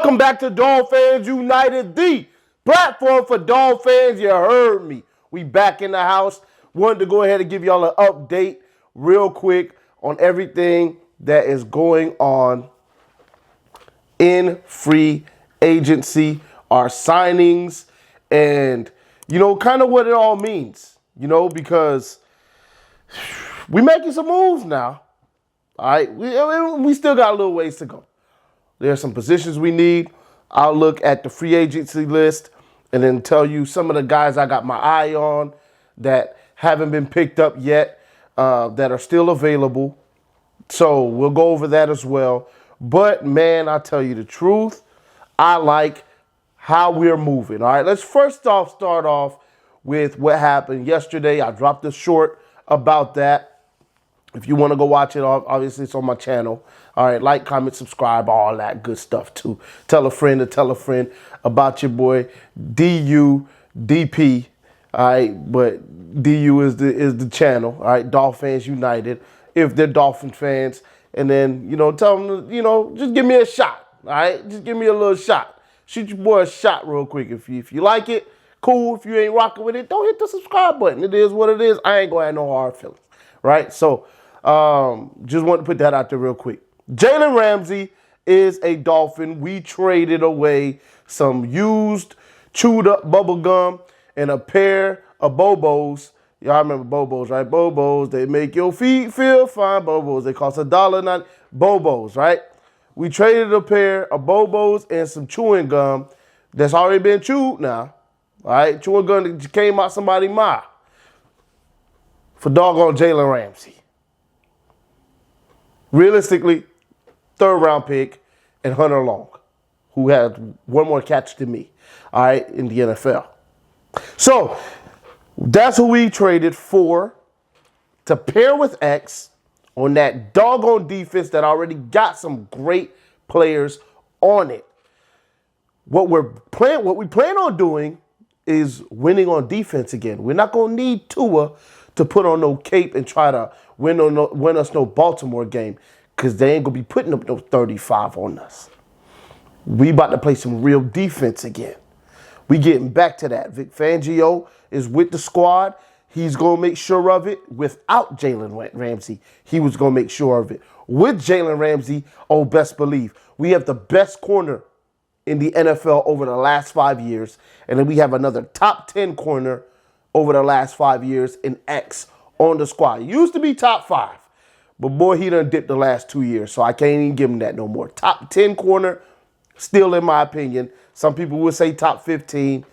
Welcome back to Dolphins United, the platform for Dolphins. You heard me. We back in the house. Wanted to go ahead and give y'all an update real quick on everything that is going on in free agency, our signings, and, kind of what it all means, because we making some moves now. All right, we still got a little ways to go. There are some positions we need. I'll look at the free agency list and then tell you some of the guys I got my eye on that haven't been picked up yet, that are still available. So we'll go over that as well. But, man, I'll tell you the truth. I like how we're moving. All right, let's first off start off with what happened yesterday. I dropped a short about that. If you want to go watch it, obviously it's on my channel. All right, like, comment, subscribe, all that good stuff too. Tell a friend to tell a friend about your boy DUDP. All right, but DU is the channel. All right, Dolphins United. If they're Dolphin fans, and then tell them just give me a shot. All right, just give me a little shot. Shoot your boy a shot real quick. If you like it, cool. If you ain't rocking with it, don't hit the subscribe button. It is what it is. I ain't gonna have no hard feelings. Right, so. Just want to put that out there real quick. Jalen Ramsey is a Dolphin. We traded away some used, chewed up bubble gum and a pair of Bobos. Y'all remember Bobos, right? Bobos, they make your feet feel fine. Bobos, they cost $1.90. Bobos, right? We traded a pair of Bobos and some chewing gum that's already been chewed now. All right, chewing gum that came out somebody's mouth for doggone Jalen Ramsey. Realistically, third-round pick and Hunter Long, who has one more catch than me, all right, in the NFL. So that's who we traded for to pair with X on that doggone defense that already got some great players on it. What we plan on doing is winning on defense again. We're not going to need Tua to put on no cape and try to win us no Baltimore game, because they ain't going to be putting up no 35 on us. We about to play some real defense again. We getting back to that. Vic Fangio is with the squad. He's going to make sure of it. Without Jalen Ramsey, he was going to make sure of it. With Jalen Ramsey, oh, best believe, we have the best corner in the NFL over the last 5 years. And then we have another top 10 corner over the last 5 years in X on the squad. He used to be top 5, but boy, he done dipped the last 2 years, so I can't even give him that no more. Top 10 corner, still in my opinion. Some people would say top 15.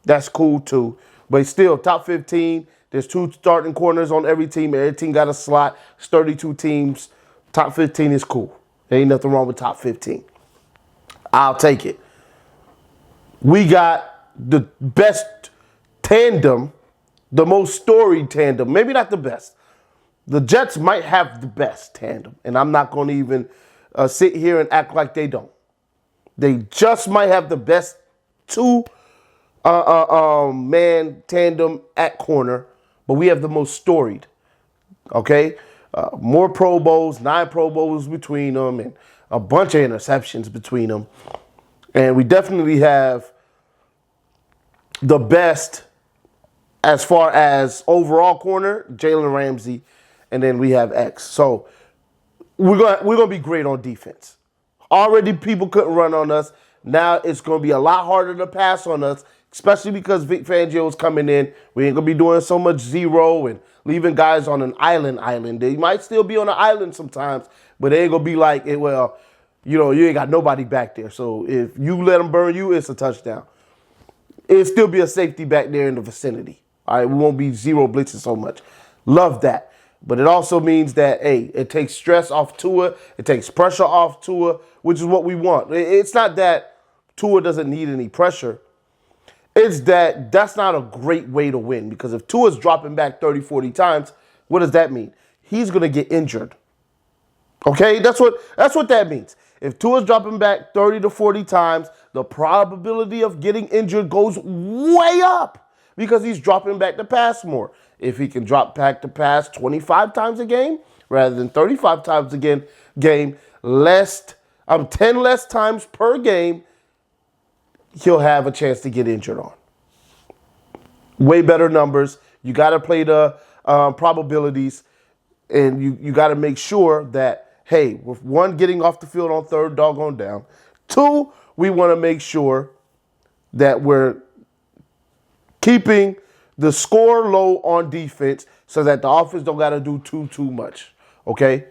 That's cool too, but still top 15. There's 2 starting corners on every team. Every team got a slot. It's 32 teams. Top 15 is cool. There ain't nothing wrong with top 15. I'll take it. We got the best tandem, the most storied tandem, maybe not the best. The Jets might have the best tandem, and I'm not going to even sit here and act like they don't. They just might have the best 2 man tandem at corner, but we have the most storied. Okay, more Pro Bowls, 9 Pro Bowls between them, and a bunch of interceptions between them, and we definitely have the best. As far as overall corner, Jalen Ramsey, and then we have X. So we're gonna be great on defense. Already people couldn't run on us. Now it's gonna be a lot harder to pass on us, especially because Vic Fangio is coming in. We ain't gonna be doing so much zero and leaving guys on an island. They might still be on an island sometimes, but they ain't gonna be like, well, you ain't got nobody back there. So if you let them burn you, it's a touchdown. It'll still be a safety back there in the vicinity. All right, we won't be zero blitzing so much. Love that. But it also means that, hey, it takes stress off Tua. It takes pressure off Tua, which is what we want. It's not that Tua doesn't need any pressure. It's that that's not a great way to win, because if Tua's dropping back 30, 40 times, what does that mean? He's going to get injured. Okay, that's what that means. If Tua's dropping back 30 to 40 times, the probability of getting injured goes way up, because he's dropping back to pass more. If he can drop back to pass 25 times a game rather than 35 times a game, less 10 less times per game he'll have a chance to get injured on. Way better numbers. You got to play the probabilities, and you got to make sure that, hey, with one, getting off the field on third doggone down. Two, we want to make sure that we're keeping the score low on defense so that the offense don't got to do too much, okay?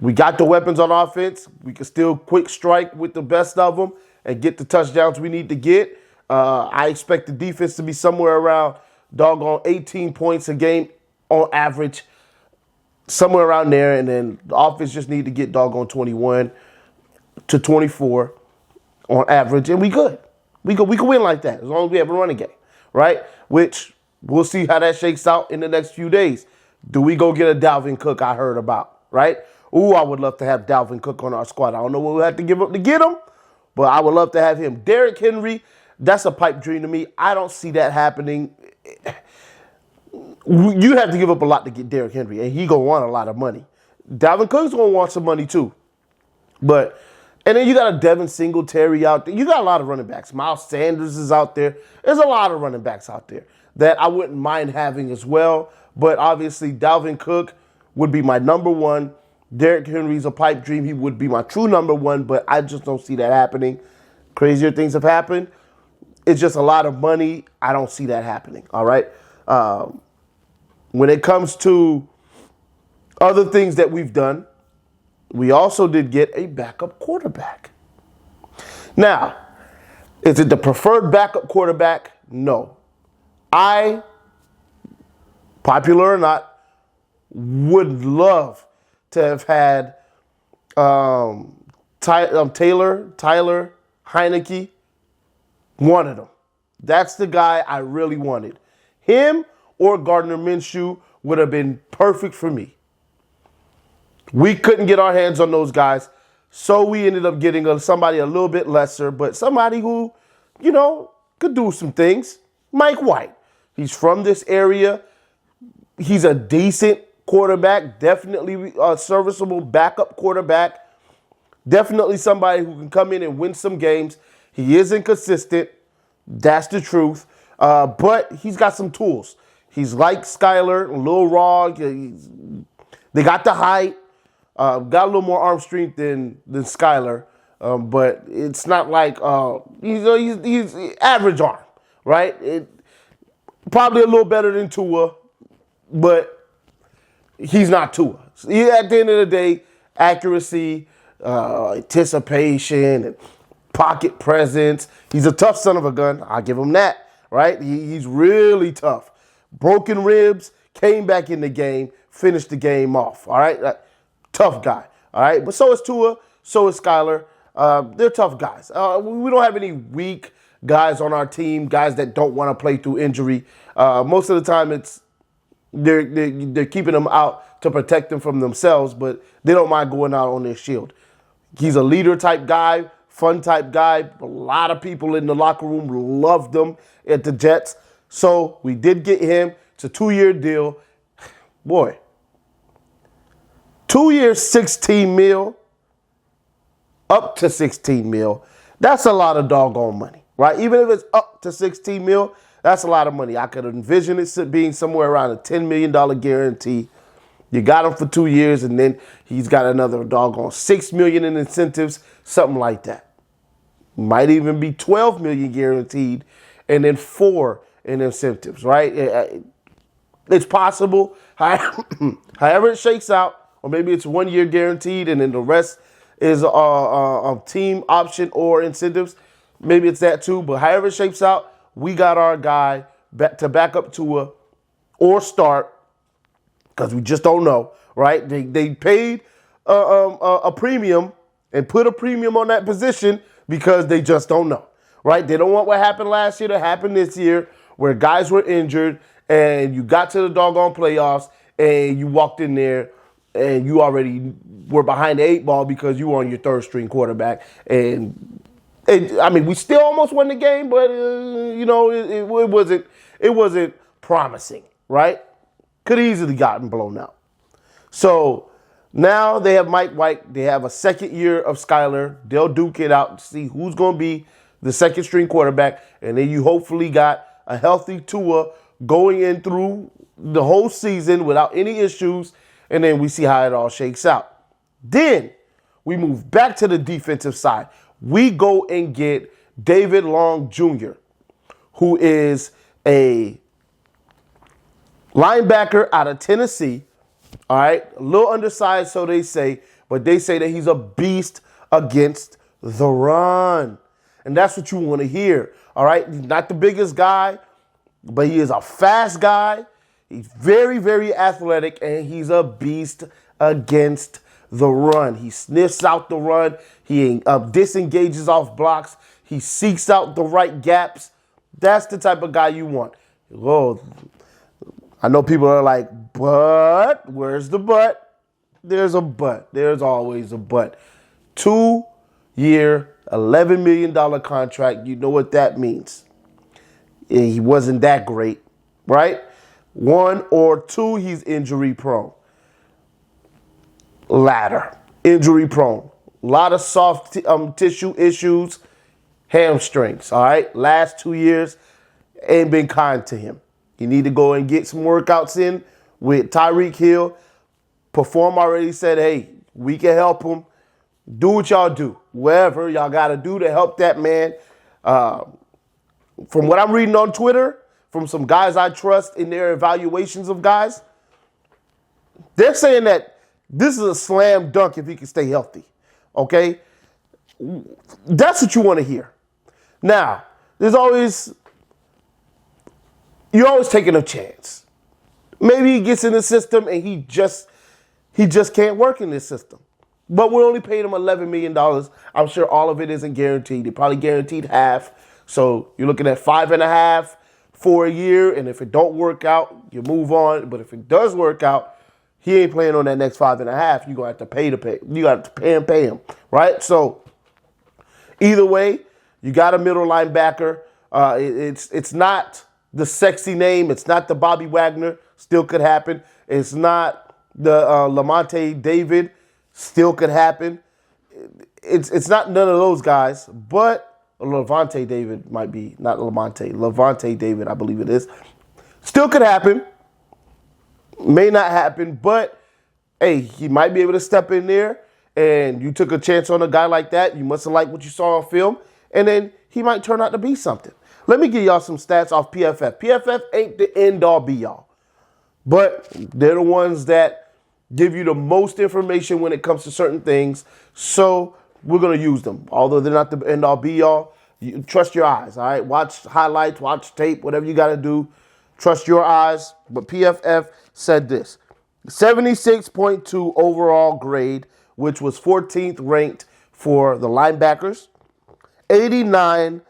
We got the weapons on offense. We can still quick strike with the best of them and get the touchdowns we need to get. I expect the defense to be somewhere around doggone 18 points a game on average, somewhere around there. And then the offense just need to get doggone 21 to 24 on average, and we good. We can win like that as long as we have a running game, right? Which we'll see how that shakes out in the next few days. Do we go get a Dalvin Cook I heard about, right? Ooh, I would love to have Dalvin Cook on our squad. I don't know what we'll have to give up to get him, but I would love to have him. Derrick Henry, that's a pipe dream to me. I don't see that happening. You have to give up a lot to get Derrick Henry, and he going to want a lot of money. Dalvin Cook's going to want some money too. And then you got a Devin Singletary out there. You got a lot of running backs. Miles Sanders is out there. There's a lot of running backs out there that I wouldn't mind having as well. But obviously, Dalvin Cook would be my number one. Derrick Henry's a pipe dream. He would be my true number one, but I just don't see that happening. Crazier things have happened. It's just a lot of money. I don't see that happening, all right? When it comes to other things that we've done, we also did get a backup quarterback. Now, is it the preferred backup quarterback? No. I, popular or not, would love to have had Tyler Heineke, one of them. That's the guy I really wanted. Him or Gardner Minshew would have been perfect for me. We couldn't get our hands on those guys, so we ended up getting somebody a little bit lesser, but somebody who, could do some things. Mike White. He's from this area. He's a decent quarterback, definitely a serviceable backup quarterback, definitely somebody who can come in and win some games. He isn't consistent. That's the truth. But he's got some tools. He's like Skyler, a little raw. They got the height. Got a little more arm strength than Skyler, but it's not like he's average arm, right? Probably a little better than Tua, but he's not Tua. So at the end of the day, accuracy, anticipation, and pocket presence. He's a tough son of a gun. I'll give him that, right? He's really tough. Broken ribs, came back in the game, finished the game off, all right? Tough guy, all right? But so is Tua, so is Skyler. They're tough guys. We don't have any weak guys on our team, guys that don't want to play through injury. Most of the time, they're keeping them out to protect them from themselves, but they don't mind going out on their shield. He's a leader type guy, fun type guy. A lot of people in the locker room loved him at the Jets. So we did get him. It's a 2-year deal. Boy. 2 years, 16 mil, up to 16 mil. That's a lot of doggone money, right? Even if it's up to 16 mil, that's a lot of money. I could envision it being somewhere around a $10 million guarantee. You got him for 2 years, and then he's got another doggone $6 million in incentives, something like that. Might even be $12 million guaranteed, and then 4 in incentives, right? It's possible. However it shakes out. Or maybe it's 1 year guaranteed and then the rest is a team option or incentives. Maybe it's that too. But however it shapes out, we got our guy to back up Tua or start because we just don't know, right? They paid a premium and put a premium on that position because they just don't know, right? They don't want what happened last year to happen this year where guys were injured and you got to the doggone playoffs and you walked in there and you already were behind the 8 ball because you were on your third string quarterback. And we still almost won the game, but it wasn't promising, right? Could easily gotten blown out. So Now they have Mike White. They have a second year of Skyler. They'll duke it out to see who's going to be the second string quarterback. And then you hopefully got a healthy Tua going in through the whole season without any issues. And then we see how it all shakes out. Then we move back to the defensive side. We go and get David Long Jr., who is a linebacker out of Tennessee. All right, a little undersized, so they say, but they say that he's a beast against the run. And that's what you want to hear. All right, he's not the biggest guy, but he is a fast guy. He's very, very athletic, and he's a beast against the run. He sniffs out the run. He disengages off blocks. He seeks out the right gaps. That's the type of guy you want. Whoa. I know people are like, but where's the but? There's a but. There's always a but. 2-year, $11 million contract. You know what that means. He wasn't that great, right? 1 or 2, he's injury prone. Latter, injury prone. A lot of soft tissue issues, hamstrings, all right? Last 2 years ain't been kind to him. You need to go and get some workouts in with Tyreek Hill. Perform already said, hey, we can help him. Do what y'all do. Whatever y'all got to do to help that man. From what I'm reading on Twitter, from some guys I trust in their evaluations of guys, they're saying that this is a slam dunk if he can stay healthy. Okay? That's what you want to hear. Now, you're always taking a chance. Maybe he gets in the system and he just can't work in this system. But we only paid him $11 million. I'm sure all of it isn't guaranteed. They probably guaranteed half. So you're looking at 5.5 for a year. And if it don't work out, you move on. But if it does work out, he ain't playing on that next 5.5. You're gonna have to pay. You got to pay him, right? So either way, you got a middle linebacker. It's not the sexy name. It's not the Bobby Wagner. Still could happen. It's not the Lamonte David. Still could happen. It's not none of those guys, but Levante David might be, not Lamonte. Levante David, I believe it is. Still could happen. May not happen, but hey, he might be able to step in there, and you took a chance on a guy like that. You must have liked what you saw on film, and then he might turn out to be something. Let me give y'all some stats off PFF. PFF ain't the end-all be-all, but they're the ones that give you the most information when it comes to certain things, so we're going to use them. Although they're not the end-all be-all, you trust your eyes, all right? Watch highlights, watch tape, whatever you got to do. Trust your eyes. But PFF said this: 76.2 overall grade, which was 14th ranked for the linebackers. 89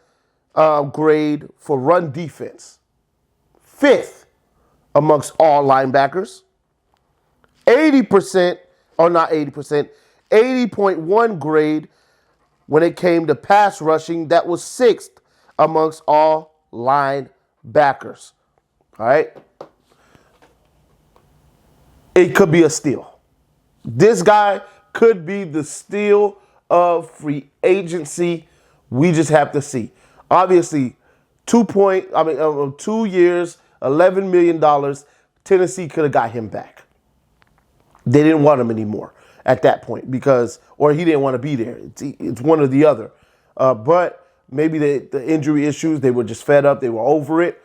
grade for run defense. 5th amongst all linebackers. 80%, or not 80%, 80.1 grade when it came to pass rushing. That was 6th amongst all linebackers. All right? It could be a steal. This guy could be the steal of free agency. We just have to see. Obviously, 2 years, $11 million, Tennessee could have got him back. They didn't want him anymore at that point or he didn't want to be there. It's one or the other. But maybe the injury issues, they were just fed up. They were over it.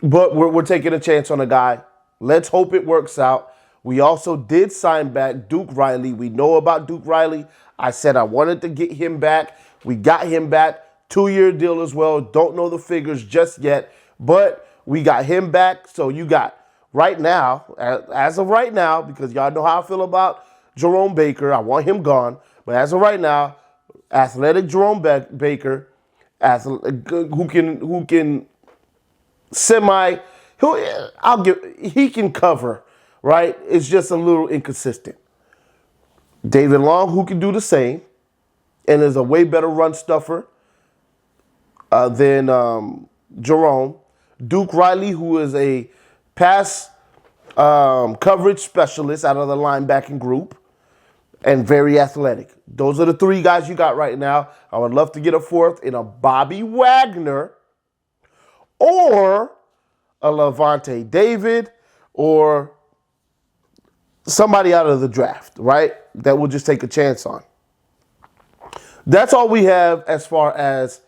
But we're taking a chance on a guy. Let's hope it works out. We also did sign back Duke Riley. We know about Duke Riley. I said I wanted to get him back. We got him back. 2-year deal as well. Don't know the figures just yet, but we got him back. So you got right now, as of right now, because y'all know how I feel about Jerome Baker. I want him gone. But as of right now, athletic Jerome Baker, who can he can cover, right? It's just a little inconsistent. David Long, who can do the same, and is a way better run stuffer than Jerome. Duke Riley, who is a pass coverage specialist out of the linebacking group, and very athletic. Those are the three guys you got right now. I would love to get a fourth in a Bobby Wagner or a Levante David or somebody out of the draft, right? That we'll just take a chance on. That's all we have as far as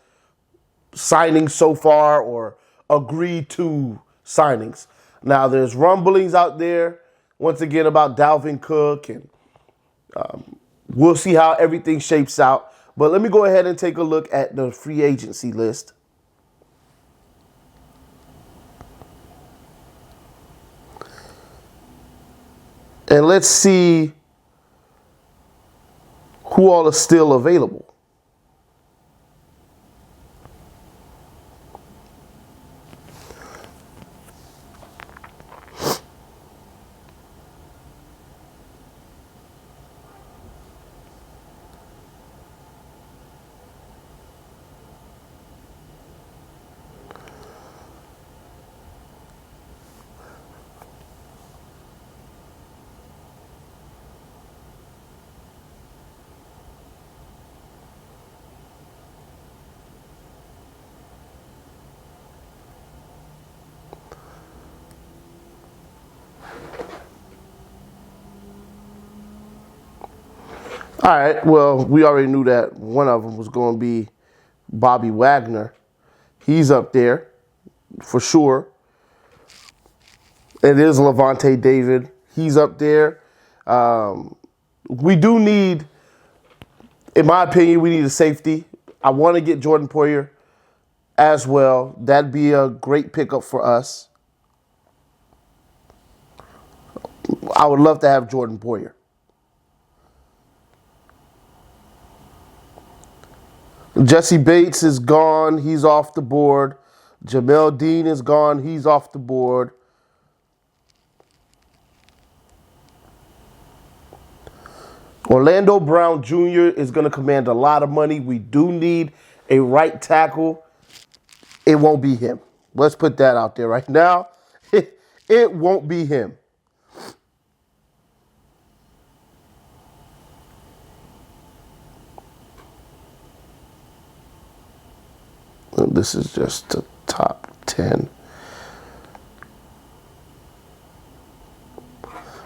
signings so far or agreed to signings. Now, there's rumblings out there, once again, about Dalvin Cook, and we'll see how everything shapes out. But let me go ahead and take a look at the free agency list. And let's see who all is still available. All right, well, we already knew that one of them was going to be Bobby Wagner. He's up there for sure. It is Levante David. He's up there. We do need, in my opinion, we need a safety. I want to get Jordan Poyer as well. That'd be a great pickup for us. I would love to have Jordan Poyer. Jesse Bates is gone. He's off the board. Jamel Dean is gone. He's off the board. Orlando Brown Jr. is going to command a lot of money. We do need a right tackle. It won't be him. Let's put that out there right now. It won't be him. This is just the top 10.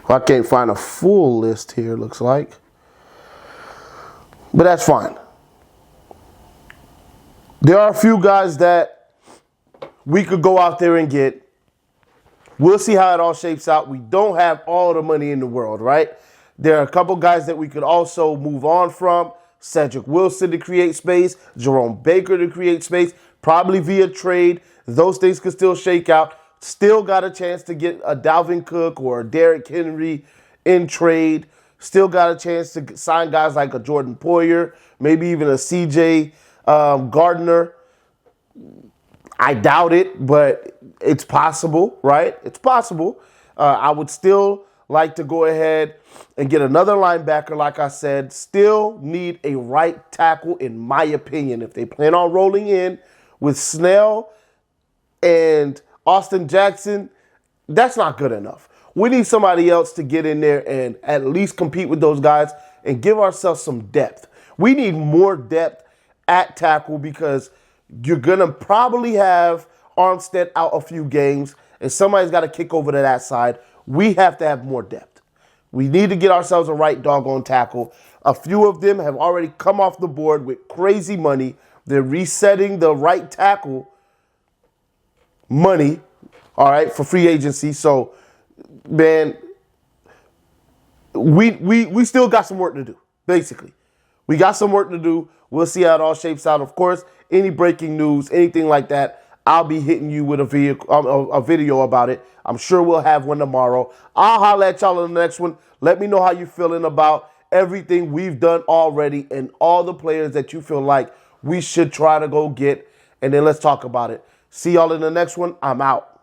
Well, I can't find a full list here, looks like. But that's fine. There are a few guys that we could go out there and get. We'll see how it all shapes out. We don't have all the money in the world, right? There are a couple guys that we could also move on from. Cedric Wilson to create space. Jerome Baker to create space. Probably via trade. Those things could still shake out. Still got a chance to get a Dalvin Cook or a Derrick Henry in trade. Still got a chance to sign guys like a Jordan Poyer. Maybe even a CJ Gardner. I doubt it, but it's possible, right? It's possible. I would still like to go ahead and get another linebacker, like I said. Still need a right tackle, in my opinion. If they plan on rolling in with Snell and Austin Jackson, that's not good enough. We need somebody else to get in there and at least compete with those guys and give ourselves some depth. We need more depth at tackle because you're going to probably have Armstead out a few games and somebody's got to kick over to that side. We have to have more depth. We need to get ourselves a right doggone tackle. A few of them have already come off the board with crazy money. They're resetting the right tackle money, all right, for free agency. So, man, we still got some work to do, basically. We got some work to do. We'll see how it all shapes out. Of course, any breaking news, anything like that, I'll be hitting you with a video about it. I'm sure we'll have one tomorrow. I'll holler at y'all in the next one. Let me know how you're feeling about everything we've done already and all the players that you feel like we should try to go get. And then let's talk about it. See y'all in the next one. I'm out.